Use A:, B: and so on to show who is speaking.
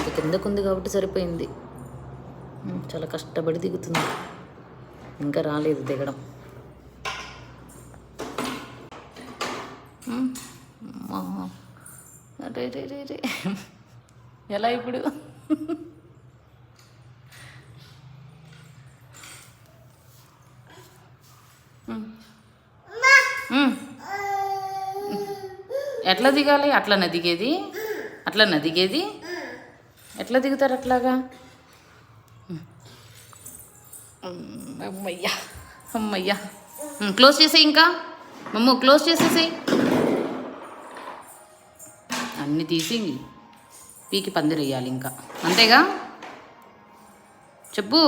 A: అది కిందకుంది కాబట్టి సరిపోయింది. చాలా కష్టపడి దిగుతుంది, ఇంకా రాలేదు దిగడం. రే రే రే రే ఎలా ఇప్పుడు? ఎట్లా దిగాలి? అట్లా దిగేది? ఎట్లా దిగుతారు అట్లాగా? అమ్మయ్యా అమ్మయ్యా. క్లోజ్ చేసేయి, ఇంకా క్లోజ్ చేసేసేయి. అన్నీ తీసి పీకి పందిరేయాలి ఇంకా, అంతేగా? చెప్పు.